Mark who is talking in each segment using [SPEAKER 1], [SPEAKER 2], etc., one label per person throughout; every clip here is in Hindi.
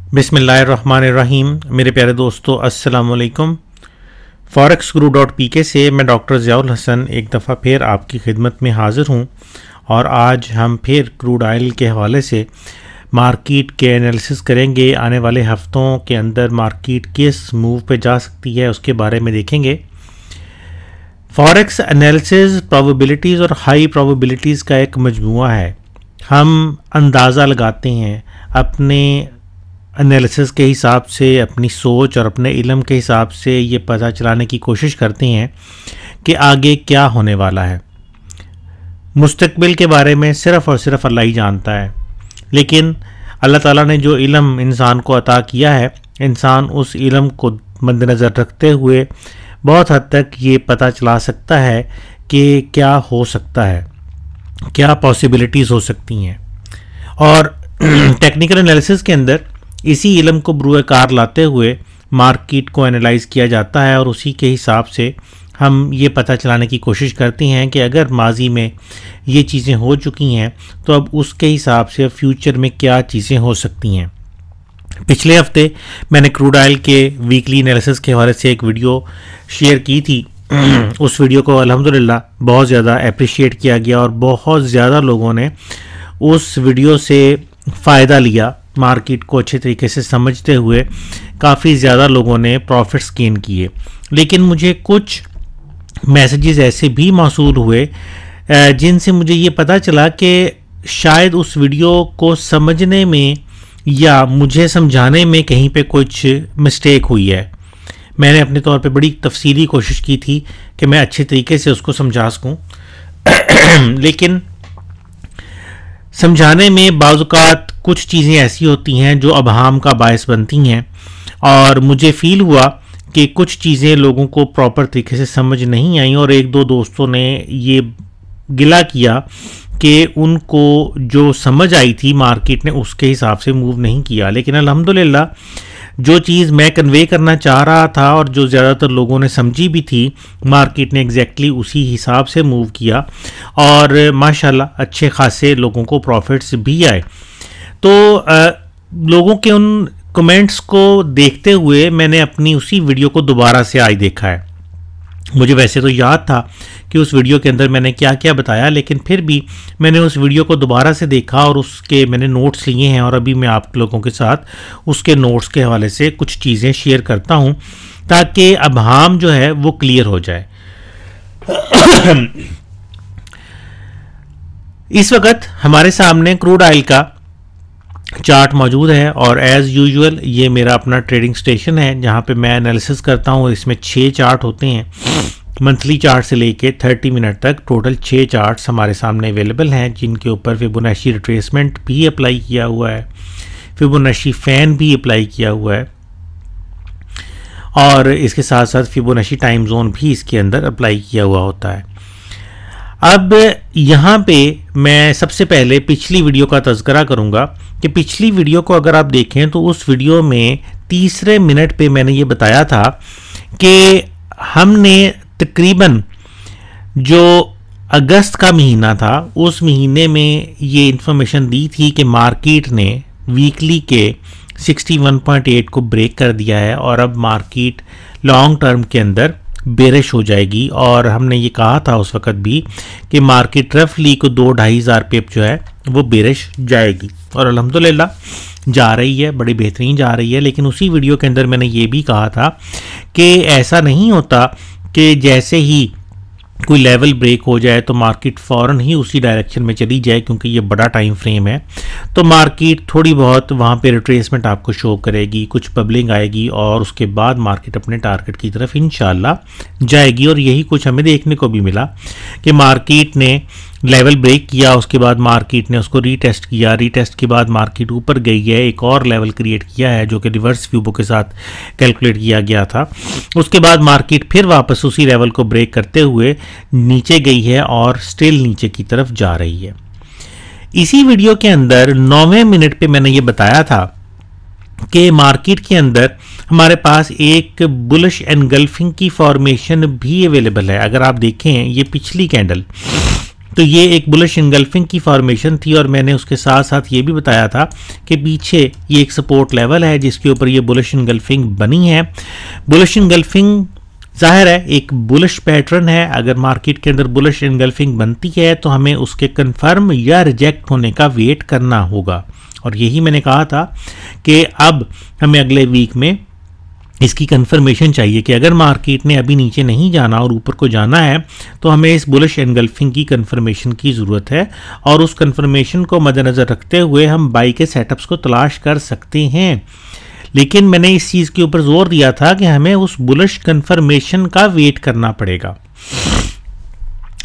[SPEAKER 1] बिस्मिल्लाहिर्रहमानिर्रहीम। मेरे प्यारे दोस्तों, अस्सलाम वालेकुम। forex.guru.pk से मैं डॉक्टर ज़ियाउल हसन एक दफ़ा फिर आपकी खिदमत में हाज़िर हूँ और आज हम फिर क्रूड ऑयल के हवाले से मार्केट के एनालिसिस करेंगे। आने वाले हफ्तों के अंदर मार्केट किस मूव पे जा सकती है उसके बारे में देखेंगे। फॉरेक्स एनालिसिस प्रोबेबिलिटीज़ और हाई प्रोबेबिलिटीज़ का एक मजमूआ है। हम अंदाज़ा लगाते हैं अपने एनालिसिस के हिसाब से, अपनी सोच और अपने इल्म के हिसाब से ये पता चलाने की कोशिश करते हैं कि आगे क्या होने वाला है। मुस्तकबिल के बारे में सिर्फ़ और सिर्फ अल्लाह ही जानता है, लेकिन अल्लाह ताला ने जो इल्म इंसान को अता किया है, इंसान उस इल्म को मद्देनज़र रखते हुए बहुत हद तक ये पता चला सकता है कि क्या हो सकता है, क्या पॉसिबिलिटीज़ हो सकती हैं। और टेक्निकल एनालिसिस के अंदर इसी इल्म को बरूए कार लाते हुए मार्केट को एनालाइज़ किया जाता है और उसी के हिसाब से हम ये पता चलाने की कोशिश करते हैं कि अगर माजी में ये चीज़ें हो चुकी हैं तो अब उसके हिसाब से फ्यूचर में क्या चीज़ें हो सकती हैं। पिछले हफ्ते मैंने क्रूड ऑयल के वीकली एनालिसिस के हवाले से एक वीडियो शेयर की थी। उस वीडियो को अल्हम्दुलिल्लाह बहुत ज़्यादा अप्रिशिएट किया गया और बहुत ज़्यादा लोगों ने उस वीडियो से फ़ायदा लिया। मार्केट को अच्छे तरीके से समझते हुए काफ़ी ज़्यादा लोगों ने प्रॉफिट्स गेन किए, लेकिन मुझे कुछ मैसेजेस ऐसे भी मौसूल हुए जिनसे मुझे ये पता चला कि शायद उस वीडियो को समझने में या मुझे समझाने में कहीं पे कुछ मिस्टेक हुई है। मैंने अपने तौर पे बड़ी तफसीली कोशिश की थी कि मैं अच्छे तरीके से उसको समझा सकूं, लेकिन समझाने में बाज़-औक़ात कुछ चीज़ें ऐसी होती हैं जो अबहाम का बायस बनती हैं और मुझे फ़ील हुआ कि कुछ चीज़ें लोगों को प्रॉपर तरीके से समझ नहीं आई और एक दो दोस्तों ने ये गिला किया कि उनको जो समझ आई थी मार्केट ने उसके हिसाब से मूव नहीं किया। लेकिन अल्हम्दुलिल्लाह जो चीज़ मैं कन्वे करना चाह रहा था और जो ज़्यादातर लोगों ने समझी भी थी, मार्केट ने एग्जैक्टली उसी हिसाब से मूव किया और माशाल्लाह अच्छे खासे लोगों को प्रॉफिट्स भी आए। तो लोगों के उन कमेंट्स को देखते हुए मैंने अपनी उसी वीडियो को दोबारा से आज देखा है। मुझे वैसे तो याद था कि उस वीडियो के अंदर मैंने क्या क्या बताया, लेकिन फिर भी मैंने उस वीडियो को दोबारा से देखा और उसके मैंने नोट्स लिए हैं और अभी मैं आप लोगों के साथ उसके नोट्स के हवाले से कुछ चीज़ें शेयर करता हूं ताकि अबहाम जो है वो क्लियर हो जाए। इस वक्त हमारे सामने क्रूड ऑयल का चार्ट मौजूद है और एज़ यूजुअल ये मेरा अपना ट्रेडिंग स्टेशन है जहाँ पे मैं एनालिसिस करता हूँ। इसमें 6 चार्ट होते हैं, मंथली चार्ट से लेके 30 मिनट तक टोटल 6 चार्ट्स हमारे सामने अवेलेबल हैं, जिनके ऊपर फिबोनाची रिट्रेसमेंट भी अप्लाई किया हुआ है, फिबोनाची फैन भी अप्लाई किया हुआ है और इसके साथ साथ फिबोनाची टाइम जोन भी इसके अंदर अप्लाई किया हुआ होता है। अब यहाँ पे मैं सबसे पहले पिछली वीडियो का तज़किरा करूँगा कि पिछली वीडियो को अगर आप देखें तो उस वीडियो में तीसरे मिनट पे मैंने ये बताया था कि हमने तकरीबन जो अगस्त का महीना था उस महीने में ये इन्फॉर्मेशन दी थी कि मार्केट ने वीकली के 61.8 को ब्रेक कर दिया है और अब मार्केट लॉन्ग टर्म के अंदर बेरिश हो जाएगी। और हमने ये कहा था उस वक्त भी कि मार्केट रफली को 2-2.5 हज़ार पिप जो है वो बेरिश जाएगी और अल्हम्दुलिल्लाह जा रही है, बड़ी बेहतरीन जा रही है। लेकिन उसी वीडियो के अंदर मैंने ये भी कहा था कि ऐसा नहीं होता कि जैसे ही कोई लेवल ब्रेक हो जाए तो मार्केट फ़ौरन ही उसी डायरेक्शन में चली जाए, क्योंकि ये बड़ा टाइम फ्रेम है। तो मार्केट थोड़ी बहुत वहाँ पे रिट्रेसमेंट आपको शो करेगी, कुछ बबलिंग आएगी और उसके बाद मार्केट अपने टारगेट की तरफ इंशाल्लाह जाएगी। और यही कुछ हमें देखने को भी मिला कि मार्केट ने लेवल ब्रेक किया, उसके बाद मार्केट ने उसको रीटेस्ट किया, रीटेस्ट के बाद मार्केट ऊपर गई है, एक और लेवल क्रिएट किया है जो कि रिवर्स फ्यूबो के साथ कैलकुलेट किया गया था। उसके बाद मार्केट फिर वापस उसी लेवल को ब्रेक करते हुए नीचे गई है और स्टिल नीचे की तरफ जा रही है। इसी वीडियो के अंदर 9वें मिनट पे मैंने ये बताया था कि मार्केट के अंदर हमारे पास एक बुलिश एनगल्फिंग की फॉर्मेशन भी अवेलेबल है। अगर आप देखें ये पिछली कैंडल तो ये एक बुलिश इनगल्फिंग की फॉर्मेशन थी और मैंने उसके साथ साथ ये भी बताया था कि पीछे ये एक सपोर्ट लेवल है जिसके ऊपर ये बुलिश इनगल्फिंग बनी है। बुलिश इनगल्फिंग जाहिर है एक बुलिश पैटर्न है। अगर मार्केट के अंदर बुलिश इनगल्फिंग बनती है तो हमें उसके कंफर्म या रिजेक्ट होने का वेट करना होगा, और यही मैंने कहा था कि अब हमें अगले वीक में इसकी कंफर्मेशन चाहिए कि अगर मार्केट ने अभी नीचे नहीं जाना और ऊपर को जाना है तो हमें इस बुलिश एनगल्फिंग की कंफर्मेशन की ज़रूरत है, और उस कंफर्मेशन को मद्देनज़र रखते हुए हम बाई के सेटअप्स को तलाश कर सकते हैं। लेकिन मैंने इस चीज़ के ऊपर जोर दिया था कि हमें उस बुलिश कंफर्मेशन का वेट करना पड़ेगा।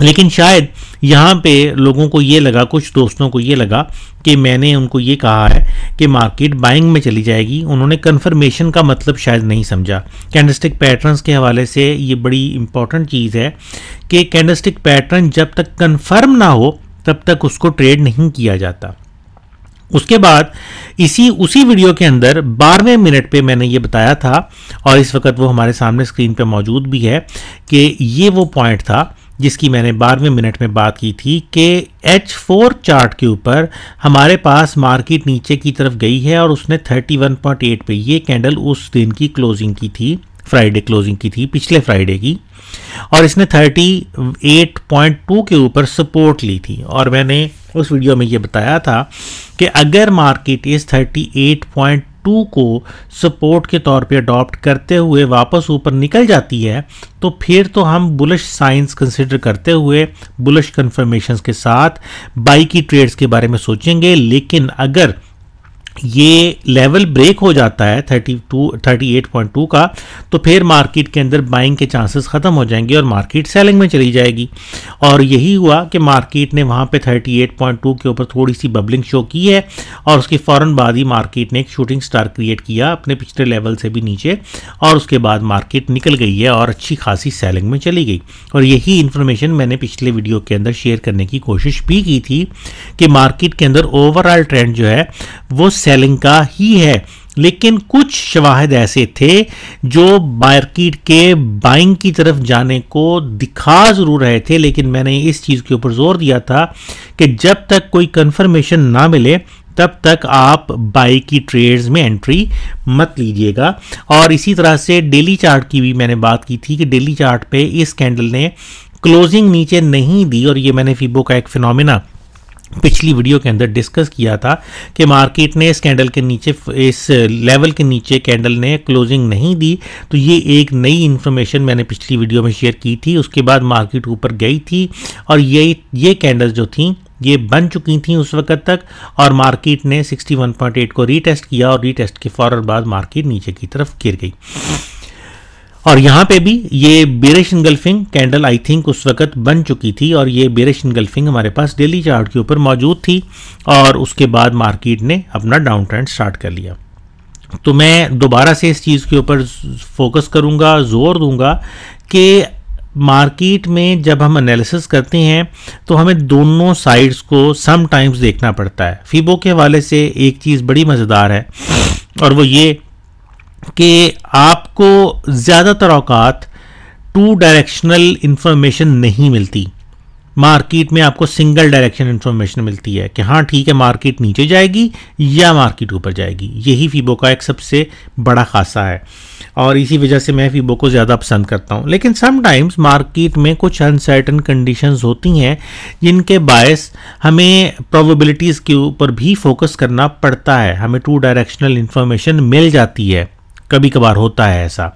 [SPEAKER 1] लेकिन शायद यहाँ पे लोगों को ये लगा, कुछ दोस्तों को ये लगा कि मैंने उनको ये कहा है कि मार्केट बाइंग में चली जाएगी। उन्होंने कंफर्मेशन का मतलब शायद नहीं समझा। कैंडलस्टिक पैटर्न्स के हवाले से ये बड़ी इंपॉर्टेंट चीज़ है कि कैंडलस्टिक पैटर्न जब तक कंफर्म ना हो तब तक उसको ट्रेड नहीं किया जाता। उसके बाद उसी वीडियो के अंदर 12वें मिनट पे मैंने ये बताया था, और इस वक्त वो हमारे सामने स्क्रीन पे मौजूद भी है, कि ये वो पॉइंट था जिसकी मैंने 12वें मिनट में बात की थी कि H4 चार्ट के ऊपर हमारे पास मार्केट नीचे की तरफ गई है और उसने 31.8 पे, ये कैंडल उस दिन की क्लोजिंग की थी, फ्राइडे क्लोजिंग की थी, पिछले फ्राइडे की, और इसने 38.2 के ऊपर सपोर्ट ली थी। और मैंने उस वीडियो में ये बताया था कि अगर मार्केट इस 38.2 को सपोर्ट के तौर पे अडॉप्ट करते हुए वापस ऊपर निकल जाती है तो फिर तो हम बुलिश साइंस कंसिडर करते हुए बुलिश कंफर्मेशंस के साथ बाई की ट्रेड्स के बारे में सोचेंगे। लेकिन अगर ये लेवल ब्रेक हो जाता है 38.2 का, तो फिर मार्केट के अंदर बाइंग के चांसेस ख़त्म हो जाएंगे और मार्केट सेलिंग में चली जाएगी। और यही हुआ कि मार्केट ने वहाँ पे 38.2 के ऊपर थोड़ी सी बबलिंग शो की है और उसके फ़ौरन बाद ही मार्केट ने एक शूटिंग स्टार क्रिएट किया अपने पिछले लेवल से भी नीचे, और उसके बाद मार्केट निकल गई है और अच्छी खासी सेलिंग में चली गई। और यही इन्फॉर्मेशन मैंने पिछले वीडियो के अंदर शेयर करने की कोशिश भी की थी कि मार्केट के अंदर ओवरऑल ट्रेंड जो है वो सेलिंग का ही है। लेकिन कुछ शवाहिद ऐसे थे जो मार्केट के बाइंग की तरफ जाने को दिखा जरूर रहे थे, लेकिन मैंने इस चीज़ के ऊपर जोर दिया था कि जब तक कोई कंफर्मेशन ना मिले तब तक आप बाई की ट्रेड्स में एंट्री मत लीजिएगा। और इसी तरह से डेली चार्ट की भी मैंने बात की थी कि डेली चार्ट पे इस कैंडल ने क्लोजिंग नीचे नहीं दी, और ये मैंने फिबो का एक फिनोमिना पिछली वीडियो के अंदर डिस्कस किया था कि मार्केट ने इस कैंडल के नीचे, इस लेवल के नीचे कैंडल ने क्लोजिंग नहीं दी। तो ये एक नई इन्फॉर्मेशन मैंने पिछली वीडियो में शेयर की थी। उसके बाद मार्केट ऊपर गई थी और ये कैंडल जो थी ये बन चुकी थी उस वक्त तक, और मार्केट ने 61.8 को रीटेस्ट किया और रीटेस्ट के फौरन बाद मार्केट नीचे की तरफ गिर गई। और यहाँ पे भी ये bearish engulfing candle I think उस वक्त बन चुकी थी, और ये बेरिश इनगल्फिंग हमारे पास डेली चार्ट के ऊपर मौजूद थी, और उसके बाद मार्केट ने अपना डाउन ट्रेंड स्टार्ट कर लिया। तो मैं दोबारा से इस चीज़ के ऊपर फोकस करूँगा, जोर दूंगा कि मार्केट में जब हम एनालिसिस करते हैं तो हमें दोनों साइड्स को सम टाइम्स देखना पड़ता है। फिबो के हवाले से एक चीज़ बड़ी मज़ेदार है, और वो ये कि आपको ज़्यादातर औकात टू डायरेक्शनल इंफॉर्मेशन नहीं मिलती। मार्केट में आपको सिंगल डायरेक्शन इंफॉर्मेशन मिलती है कि हाँ ठीक है मार्केट नीचे जाएगी या मार्केट ऊपर जाएगी। यही फिबो का एक सबसे बड़ा खासा है, और इसी वजह से मैं फिबो को ज़्यादा पसंद करता हूँ। लेकिन समटाइम्स मार्केट में कुछ अनसर्टन कंडीशंस होती हैं जिनके बायस हमें प्रोबेबिलिटीज़ के ऊपर भी फोकस करना पड़ता है। हमें टू डायरेक्शनल इंफॉर्मेशन मिल जाती है, कभी कभार होता है ऐसा,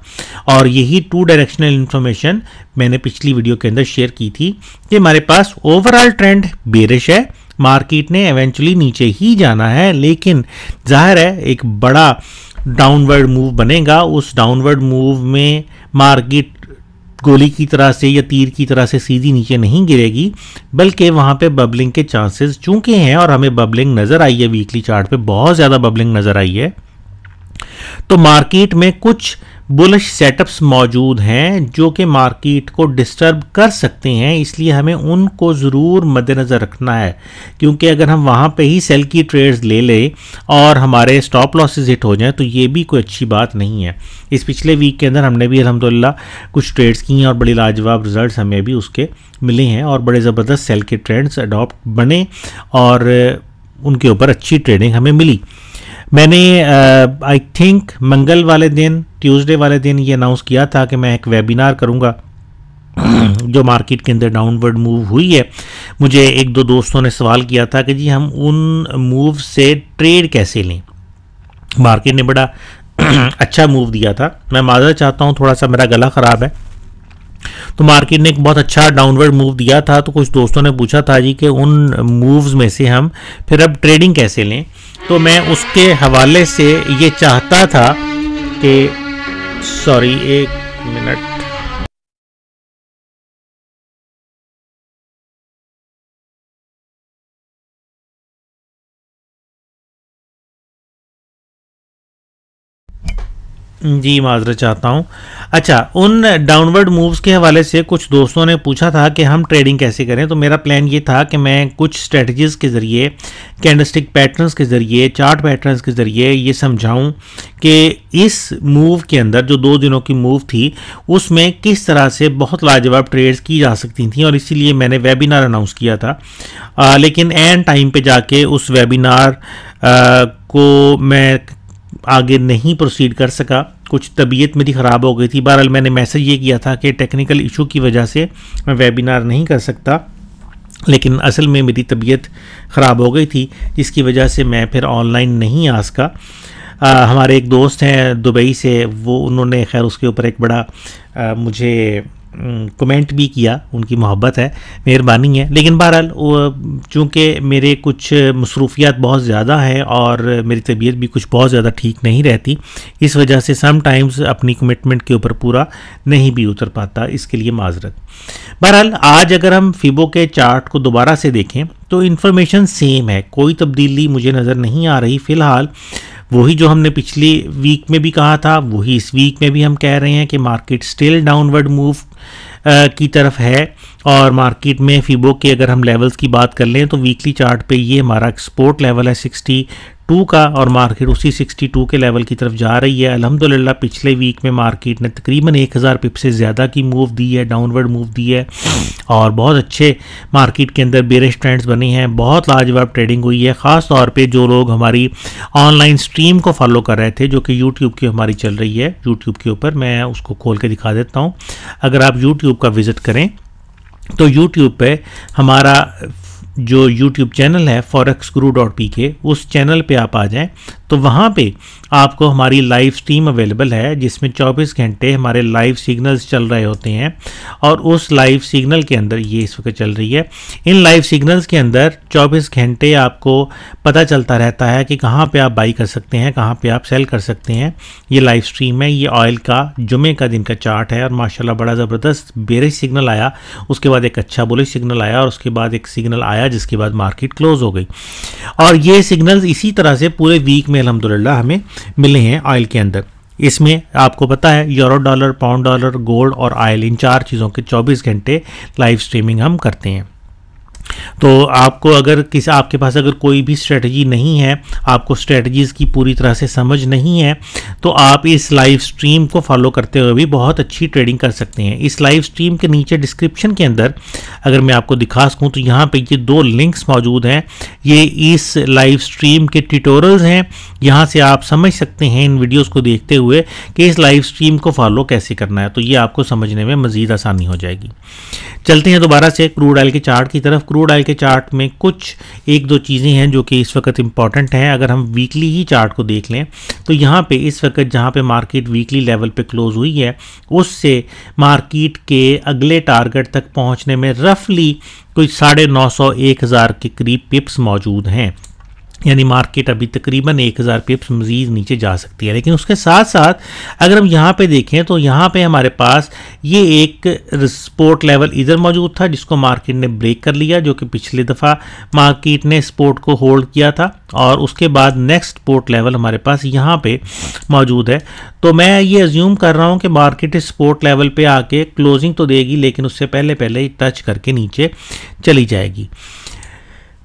[SPEAKER 1] और यही टू डायरेक्शनल इंफॉर्मेशन मैंने पिछली वीडियो के अंदर शेयर की थी कि हमारे पास ओवरऑल ट्रेंड बेरिश है, मार्केट ने एवेंचुअली नीचे ही जाना है, लेकिन जाहिर है एक बड़ा डाउनवर्ड मूव बनेगा। उस डाउनवर्ड मूव में मार्केट गोली की तरह से या तीर की तरह से सीधी नीचे नहीं गिरेगी, बल्कि वहाँ पे बबलिंग के चांसेस चूंकि हैं, और हमें बबलिंग नज़र आई है वीकली चार्ट पे, बहुत ज़्यादा बबलिंग नज़र आई है, तो मार्केट में कुछ बुलिश सेटअप्स मौजूद हैं जो कि मार्केट को डिस्टर्ब कर सकते हैं, इसलिए हमें उनको ज़रूर मद्देनज़र रखना है, क्योंकि अगर हम वहाँ पे ही सेल की ट्रेड्स ले लें और हमारे स्टॉप लॉसेस हिट हो जाएं तो ये भी कोई अच्छी बात नहीं है। इस पिछले वीक के अंदर हमने भी अल्हम्दुलिल्लाह कुछ ट्रेड्स की हैं और बड़ी लाजवाब रिजल्ट्स हमें भी उसके मिले हैं और बड़े ज़बरदस्त सेल के ट्रेंड्स अडॉप्ट बने और उनके ऊपर अच्छी ट्रेडिंग हमें मिली। मैंने आई थिंक मंगल वाले दिन, ट्यूसडे वाले दिन ये अनाउंस किया था कि मैं एक वेबिनार करूँगा जो मार्केट के अंदर डाउनवर्ड मूव हुई है। मुझे एक दो दोस्तों ने सवाल किया था कि जी हम उन मूव से ट्रेड कैसे लें। मार्केट ने बड़ा अच्छा मूव दिया था। मैं माज़रत चाहता हूँ, थोड़ा सा मेरा गला ख़राब है। तो मार्केट ने एक बहुत अच्छा डाउनवर्ड मूव दिया था, तो कुछ दोस्तों ने पूछा था जी कि उन मूव्स में से हम फिर अब ट्रेडिंग कैसे लें। तो मैं उसके हवाले से ये चाहता था कि सॉरी एक मिनट, जी माजरत चाहता हूँ। अच्छा, उन डाउनवर्ड मूव्स के हवाले से कुछ दोस्तों ने पूछा था कि हम ट्रेडिंग कैसे करें। तो मेरा प्लान ये था कि मैं कुछ स्ट्रेटजीज़ के ज़रिए, कैंडलस्टिक पैटर्न्स के ज़रिए, चार्ट पैटर्न्स के ज़रिए ये समझाऊं कि इस मूव के अंदर जो 2 दिनों की मूव थी उसमें किस तरह से बहुत लाजवाब ट्रेड्स की जा सकती थी, और इसीलिए मैंने वेबिनार अनाउंस किया था। लेकिन एंड टाइम पे जाके उस वेबिनार को मैं आगे नहीं प्रोसीड कर सका, कुछ तबीयत मेरी ख़राब हो गई थी। बहरहाल मैंने मैसेज ये किया था कि टेक्निकल इशू की वजह से मैं वेबिनार नहीं कर सकता, लेकिन असल में मेरी तबीयत ख़राब हो गई थी जिसकी वजह से मैं फिर ऑनलाइन नहीं आ सका। हमारे एक दोस्त हैं दुबई से, वो उन्होंने खैर उसके ऊपर एक बड़ा मुझे कमेंट भी किया, उनकी मोहब्बत है, मेहरबानी है। लेकिन बहरहाल चूँकि मेरे कुछ मसरूफियात बहुत ज़्यादा हैं और मेरी तबीयत भी कुछ बहुत ज़्यादा ठीक नहीं रहती, इस वजह से सम टाइम्स अपनी कमिटमेंट के ऊपर पूरा नहीं भी उतर पाता, इसके लिए माजरत। बहरहाल आज अगर हम फिबो के चार्ट को दोबारा से देखें तो इन्फॉर्मेशन सेम है, कोई तब्दीली मुझे नज़र नहीं आ रही फ़िलहाल। वही जो हमने पिछली वीक में भी कहा था वही इस वीक में भी हम कह रहे हैं कि मार्केट स्टिल डाउनवर्ड मूव की तरफ है। और मार्केट में फिबो के अगर हम लेवल्स की बात कर लें तो वीकली चार्ट पे ये हमारा एक्सपोर्ट लेवल है 62 का, और मार्केट उसी 62 के लेवल की तरफ जा रही है। अल्हम्दुलिल्लाह पिछले वीक में मार्केट ने तकरीबन 1000 पिप से ज़्यादा की मूव दी है, डाउनवर्ड मूव दी है, और बहुत अच्छे मार्केट के अंदर बेरिश ट्रेंड्स बने हैं, बहुत लाजवाब ट्रेडिंग हुई है। ख़ास तौर पे जो लोग हमारी ऑनलाइन स्ट्रीम को फॉलो कर रहे थे, जो कि यूट्यूब की हमारी चल रही है, यूट्यूब के ऊपर मैं उसको खोल के दिखा देता हूँ। अगर आप यूट्यूब का विज़िट करें तो यूट्यूब पे हमारा जो यूट्यूब चैनल है forex-guru.pk, उस चैनल पे आप आ जाएं तो वहाँ पे आपको हमारी लाइव स्ट्रीम अवेलेबल है जिसमें 24 घंटे हमारे लाइव सिग्नल्स चल रहे होते हैं। और उस लाइव सिग्नल के अंदर ये इस वक्त चल रही है, इन लाइव सिग्नल्स के अंदर 24 घंटे आपको पता चलता रहता है कि कहाँ पे आप बाई कर सकते हैं, कहाँ पे आप सेल कर सकते हैं। ये लाइव स्ट्रीम है, ये ऑयल का जुमे का दिन का चार्ट है और माशाल्लाह बड़ा ज़बरदस्त बेरिश सिग्नल आया, उसके बाद एक अच्छा बुलिश सिग्नल आया और उसके बाद एक सिग्नल आया जिसके बाद मार्केट क्लोज हो गई। और ये सिग्नल्स इसी तरह से पूरे वीक में अल्हम्दुलिल्लाह हमें मिले हैं ऑयल के अंदर। इसमें आपको पता है euro dollar, pound dollar, gold और ऑयल, इन 4 चीज़ों के 24 घंटे लाइव स्ट्रीमिंग हम करते हैं। तो आपको अगर आपके पास अगर कोई भी स्ट्रेटजी नहीं है, आपको स्ट्रेटजीज़ की पूरी तरह से समझ नहीं है, तो आप इस लाइव स्ट्रीम को फॉलो करते हुए भी बहुत अच्छी ट्रेडिंग कर सकते हैं। इस लाइव स्ट्रीम के नीचे डिस्क्रिप्शन के अंदर अगर मैं आपको दिखा सकूं तो यहाँ पे ये 2 लिंक्स मौजूद हैं। ये इस लाइव स्ट्रीम के ट्यूटोरियल्स हैं, यहाँ से आप समझ सकते हैं इन वीडियोज़ को देखते हुए कि इस लाइव स्ट्रीम को फॉलो कैसे करना है, तो ये आपको समझने में मज़ीद आसानी हो जाएगी। चलते हैं दोबारा से क्रूड ऑयल के चार्ट की तरफ। क्रूड ऑयल के चार्ट में कुछ 1-2 चीज़ें हैं जो कि इस वक्त इंपॉर्टेंट हैं। अगर हम वीकली ही चार्ट को देख लें तो यहाँ पे इस वक्त जहाँ पे मार्केट वीकली लेवल पे क्लोज हुई है, उससे मार्केट के अगले टारगेट तक पहुँचने में रफली कोई 950-1000 के करीब पिप्स मौजूद हैं। यानी मार्केट अभी तकरीबन 1000 पिप्स मज़ीद नीचे जा सकती है। लेकिन उसके साथ साथ अगर हम यहाँ पे देखें तो यहाँ पे हमारे पास ये एक सपोर्ट लेवल इधर मौजूद था जिसको मार्केट ने ब्रेक कर लिया, जो कि पिछली दफ़ा मार्केट ने सपोर्ट को होल्ड किया था, और उसके बाद नेक्स्ट सपोर्ट लेवल हमारे पास यहाँ पे मौजूद है। तो मैं ये अज्यूम कर रहा हूँ कि मार्केट इस सपोर्ट लेवल पे आके क्लोजिंग तो देगी, लेकिन उससे पहले टच करके नीचे चली जाएगी।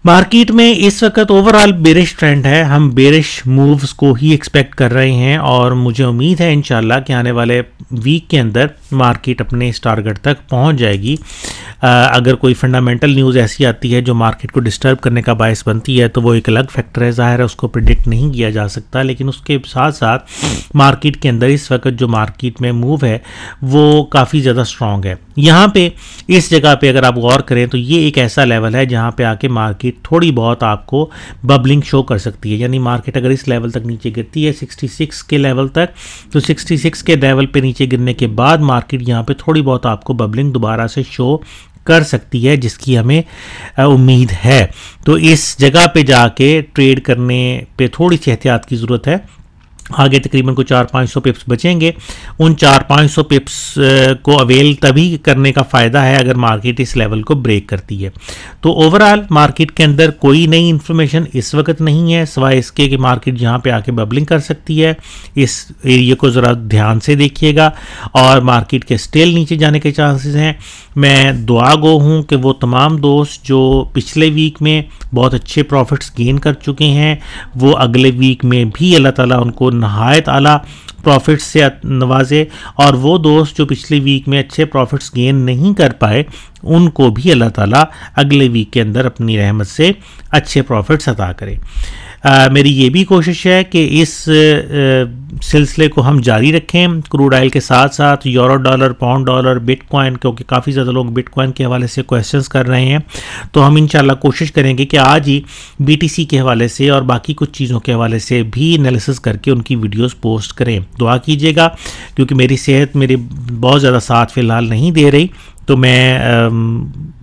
[SPEAKER 1] मार्केट में इस वक्त ओवरऑल बेरिश ट्रेंड है, हम बेरिश मूव्स को ही एक्सपेक्ट कर रहे हैं, और मुझे उम्मीद है इंशाल्लाह कि आने वाले वीक के अंदर मार्केट अपने इस टारगेट तक पहुंच जाएगी। अगर कोई फंडामेंटल न्यूज़ ऐसी आती है जो मार्केट को डिस्टर्ब करने का बायस बनती है तो वो एक अलग फैक्टर है, ज़ाहिर है उसको प्रिडिक्ट नहीं किया जा सकता। लेकिन उसके साथ साथ मार्केट के अंदर इस वक्त जो मार्केट में मूव है वो काफ़ी ज़्यादा स्ट्रॉन्ग है। यहाँ पे इस जगह पे अगर आप गौर करें तो ये एक ऐसा लेवल है जहाँ पे आके मार्केट थोड़ी बहुत आपको बबलिंग शो कर सकती है। यानी मार्केट अगर इस लेवल तक नीचे गिरती है 66 के लेवल तक, तो 66 के लेवल पे नीचे गिरने के बाद मार्केट यहाँ पे थोड़ी बहुत आपको बबलिंग दोबारा से शो कर सकती है, जिसकी हमें उम्मीद है। तो इस जगह पे जाके ट्रेड करने पे थोड़ी सी एहतियात की ज़रूरत है। आगे तकरीबन को 400-500 पिप्स बचेंगे, उन 400-500 पिप्स को अवेल तभी करने का फ़ायदा है अगर मार्केट इस लेवल को ब्रेक करती है। तो ओवरऑल मार्केट के अंदर कोई नई इन्फॉर्मेशन इस वक्त नहीं है, सिवाय इसके कि मार्केट यहाँ पे आके बबलिंग कर सकती है। इस एरिया को ज़रा ध्यान से देखिएगा, और मार्केट के स्टिल नीचे जाने के चांसेस हैं। मैं दुआ गो हूँ कि वो तमाम दोस्त जो पिछले वीक में बहुत अच्छे प्रॉफिट्स गेन कर चुके हैं वो अगले वीक में भी अल्लाह ताला उनको नहायत आला प्रॉफिट्स से नवाजे, और वो दोस्त जो पिछले वीक में अच्छे प्रॉफिट्स गेन नहीं कर पाए उनको भी अल्लाह ताला अगले वीक के अंदर अपनी रहमत से अच्छे प्रॉफिट्स अता करे। मेरी ये भी कोशिश है कि इस सिलसिले को हम जारी रखें क्रूड ऑयल के साथ साथ euro dollar, pound dollar, bitcoin, क्योंकि काफ़ी ज़्यादा लोग बिटकॉइन के हवाले से क्वेश्चंस कर रहे हैं। तो हम इंशाल्लाह कोशिश करेंगे कि आज ही बीटीसी के हवाले से और बाकी कुछ चीज़ों के हवाले से भी एनालिसिस करके उनकी वीडियोस पोस्ट करें। दुआ कीजिएगा, क्योंकि मेरी सेहत मेरी बहुत ज़्यादा साथ फ़िलहाल नहीं दे रही, तो मैं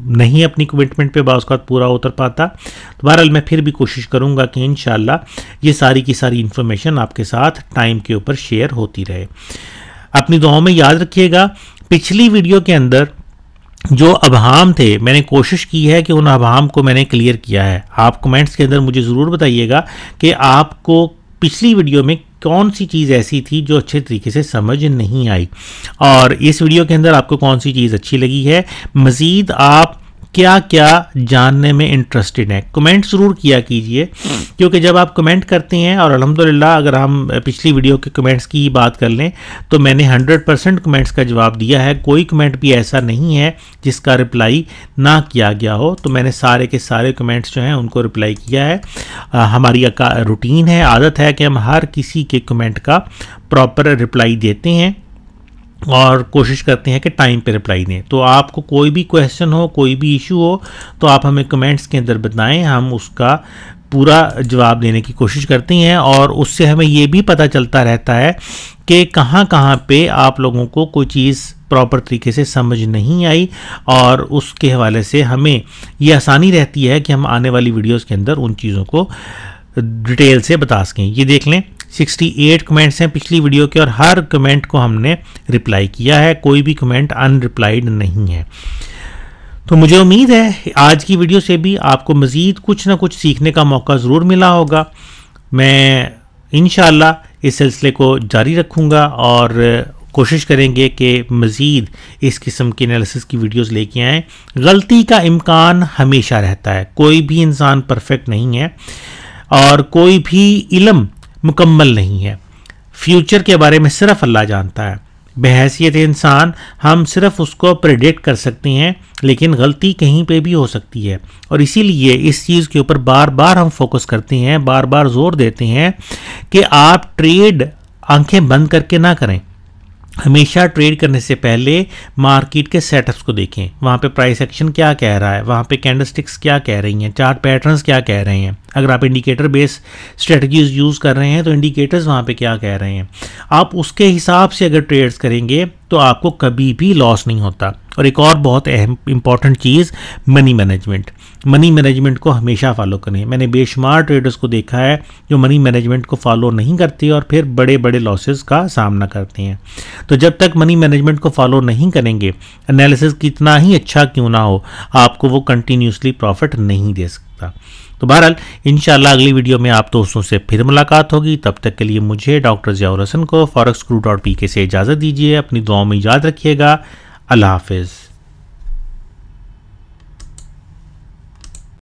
[SPEAKER 1] नहीं अपनी कमिटमेंट पे बाज़ पूरा उतर पाता। तो बहरहाल मैं फिर भी कोशिश करूँगा कि इंशाल्लाह ये सारी की सारी इन्फॉर्मेशन आपके साथ टाइम के ऊपर शेयर होती रहे। अपनी दुआओं में याद रखिएगा, पिछली वीडियो के अंदर जो अबहाम थे मैंने कोशिश की है कि उन अबहाम को मैंने क्लियर किया है। आप कमेंट्स के अंदर मुझे ज़रूर बताइएगा कि आपको पिछली वीडियो में कौन सी चीज़ ऐसी थी जो अच्छे तरीके से समझ नहीं आई, और इस वीडियो के अंदर आपको कौन सी चीज़ अच्छी लगी है, मज़ीद आप क्या क्या जानने में इंटरेस्टेड हैं। कमेंट ज़रूर किया कीजिए, क्योंकि जब आप कमेंट करते हैं, और अल्हम्दुलिल्लाह अगर हम पिछली वीडियो के कमेंट्स की ही बात कर लें तो मैंने 100% कमेंट्स का जवाब दिया है। कोई कमेंट भी ऐसा नहीं है जिसका रिप्लाई ना किया गया हो, तो मैंने सारे के सारे कमेंट्स जो हैं उनको रिप्लाई किया है। हमारी रूटीन है, आदत है कि हम हर किसी के कमेंट का प्रॉपर रिप्लाई देते हैं और कोशिश करते हैं कि टाइम पे रिप्लाई दें। तो आपको कोई भी क्वेश्चन हो, कोई भी इशू हो, तो आप हमें कमेंट्स के अंदर बताएं, हम उसका पूरा जवाब देने की कोशिश करते हैं। और उससे हमें ये भी पता चलता रहता है कि कहाँ कहाँ पे आप लोगों को कोई चीज़ प्रॉपर तरीके से समझ नहीं आई, और उसके हवाले से हमें ये आसानी रहती है कि हम आने वाली वीडियोज़ के अंदर उन चीज़ों को डिटेल से बता सकें। ये देख लें, 68 कमेंट्स हैं पिछली वीडियो के, और हर कमेंट को हमने रिप्लाई किया है, कोई भी कमेंट अनरिप्लाइड नहीं है। तो मुझे उम्मीद है आज की वीडियो से भी आपको मज़ीद कुछ ना कुछ सीखने का मौका ज़रूर मिला होगा। मैं इंशाअल्लाह इस सिलसिले को जारी रखूँगा, और कोशिश करेंगे कि मज़ीद इस किस्म की एनालिसिस की वीडियोस लेके आएँ। गलती का इम्कान हमेशा रहता है, कोई भी इंसान परफेक्ट नहीं है, और कोई भी इल्म मुकम्मल नहीं है। फ्यूचर के बारे में सिर्फ अल्लाह जानता है। बहैसियत इंसान हम सिर्फ उसको प्रेडिक्ट कर सकते हैं, लेकिन गलती कहीं पे भी हो सकती है, और इसीलिए इस चीज़ के ऊपर बार बार हम फोकस करते हैं, बार बार जोर देते हैं कि आप ट्रेड आंखें बंद करके ना करें। हमेशा ट्रेड करने से पहले मार्केट के सेटअप्स को देखें, वहाँ पे प्राइस एक्शन क्या कह रहा है, वहाँ पे कैंडलस्टिक्स क्या कह रही हैं, चार्ट पैटर्न्स क्या कह रहे हैं। अगर आप इंडिकेटर बेस स्ट्रेटजीज यूज़ कर रहे हैं तो इंडिकेटर्स वहाँ पे क्या कह रहे हैं, आप उसके हिसाब से अगर ट्रेड्स करेंगे तो आपको कभी भी लॉस नहीं होता। और एक और बहुत अहम इंपॉर्टेंट चीज़, मनी मैनेजमेंट। मनी मैनेजमेंट को हमेशा फॉलो करें। मैंने बेशुमार ट्रेडर्स को देखा है जो मनी मैनेजमेंट को फॉलो नहीं करते और फिर बड़े बड़े लॉसेस का सामना करते हैं। तो जब तक मनी मैनेजमेंट को फॉलो नहीं करेंगे, एनालिसिस कितना ही अच्छा क्यों ना हो, आपको वो कंटिन्यूसली प्रॉफिट नहीं दे सकता। तो बहरहाल इंशाल्लाह अगली वीडियो में आप दोस्तों से फिर मुलाकात होगी। तब तक के लिए मुझे डॉक्टर ज़ियाउर हसन को forex guru.pk से इजाज़त दीजिए। अपनी दुआओं में याद रखिएगा। अल्लाह हाफिज़।